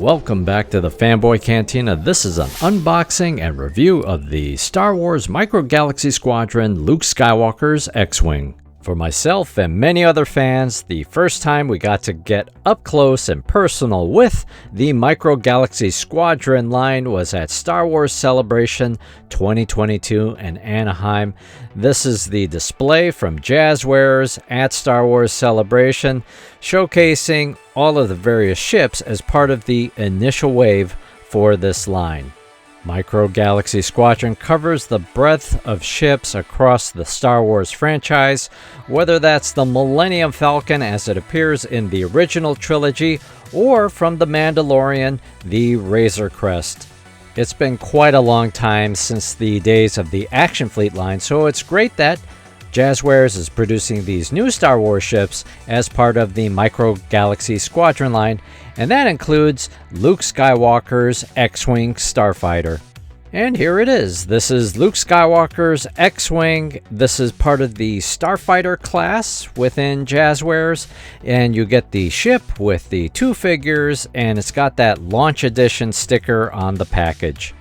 welcome back to the Fanboy Cantina. This is an unboxing and review of the Star Wars Micro Galaxy Squadron Luke Skywalker's X-Wing. For myself and many other fans, the first time we got to get up close and personal with the Micro Galaxy Squadron line was at Star Wars Celebration 2022 in Anaheim. This is the display from Jazzwares at Star Wars Celebration, showcasing all of the various ships as part of the initial wave for this line. Micro Galaxy Squadron covers the breadth of ships across the Star Wars franchise, whether that's the Millennium Falcon as it appears in the original trilogy, or from The Mandalorian, the Razor Crest. It's been quite a long time since the days of the Action Fleet line, so it's great that Jazzwares is producing these new Star Wars ships as part of the Micro Galaxy Squadron line, and that includes Luke Skywalker's X-Wing Starfighter. And here it is. This is Luke Skywalker's X-Wing. This is part of the Starfighter class within Jazzwares, and you get the ship with the two figures, and it's got that Launch Edition sticker on the package.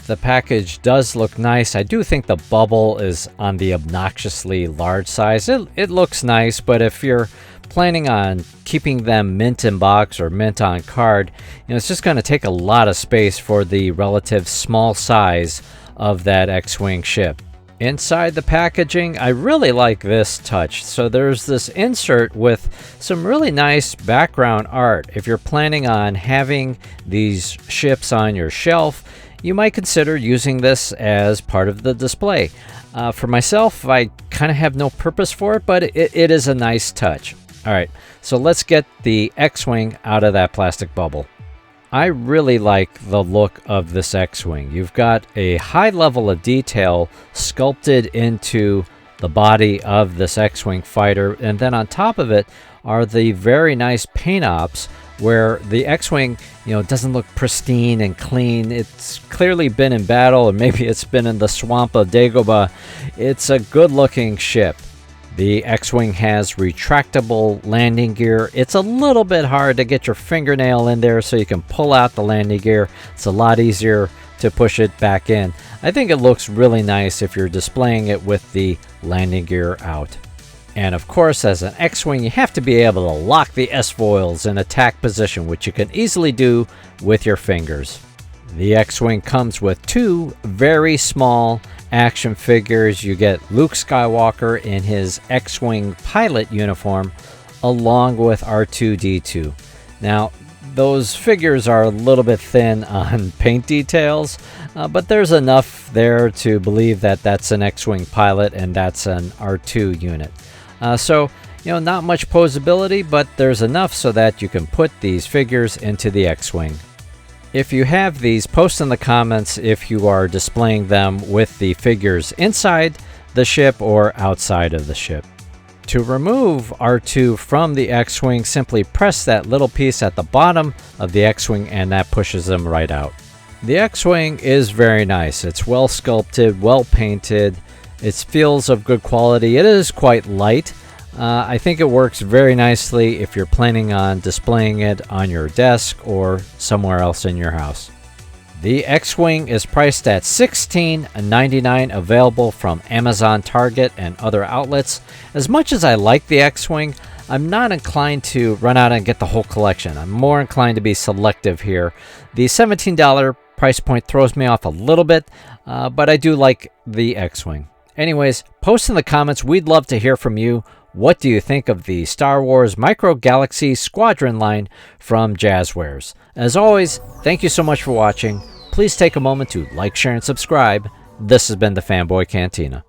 The package does look nice. I do think the bubble is on the obnoxiously large size. It looks nice, but if you're planning on keeping them mint in box or mint on card, it's just going to take a lot of space for the relative small size of that X-Wing ship. Inside the packaging, I really like this touch. So there's this insert with some really nice background art. If you're planning on having these ships on your shelf, you might consider using this as part of the display. For myself, I kind of have no purpose for it, but it is a nice touch. All right, so let's get the X-Wing out of that plastic bubble. I really like the look of this X-Wing. You've got a high level of detail sculpted into the body of this X-Wing fighter, and then on top of it are the very nice paint ops where the X-Wing, doesn't look pristine and clean. It's clearly been in battle, and maybe it's been in the swamp of Dagobah. It's a good-looking ship. The X-Wing has retractable landing gear. It's a little bit hard to get your fingernail in there so you can pull out the landing gear. It's a lot easier to push it back in. I think it looks really nice if you're displaying it with the landing gear out. And of course, as an X-Wing, you have to be able to lock the S-foils in attack position, which you can easily do with your fingers. The X-Wing comes with two very small action figures. You get Luke Skywalker in his X-Wing pilot uniform, along with R2-D2. Now, those figures are a little bit thin on paint details, but there's enough there to believe that that's an X-Wing pilot and that's an R2 unit. So, not much posability, but there's enough so that you can put these figures into the X-Wing. If you have these, post in the comments if you are displaying them with the figures inside the ship or outside of the ship. To remove R2 from the X-Wing, simply press that little piece at the bottom of the X-Wing and that pushes them right out. The X-Wing is very nice. It's well sculpted, well painted. It feels of good quality. It is quite light. I think it works very nicely if you're planning on displaying it on your desk or somewhere else in your house. The X-Wing is priced at $16.99, available from Amazon, Target, and other outlets. As much as I like the X-Wing, I'm not inclined to run out and get the whole collection. I'm more inclined to be selective here. The $17 price point throws me off a little bit, but I do like the X-Wing. Anyways, post in the comments. We'd love to hear from you. What do you think of the Star Wars Micro Galaxy Squadron line from Jazzwares? As always, thank you so much for watching. Please take a moment to like, share, and subscribe. This has been the Fanboy Cantina.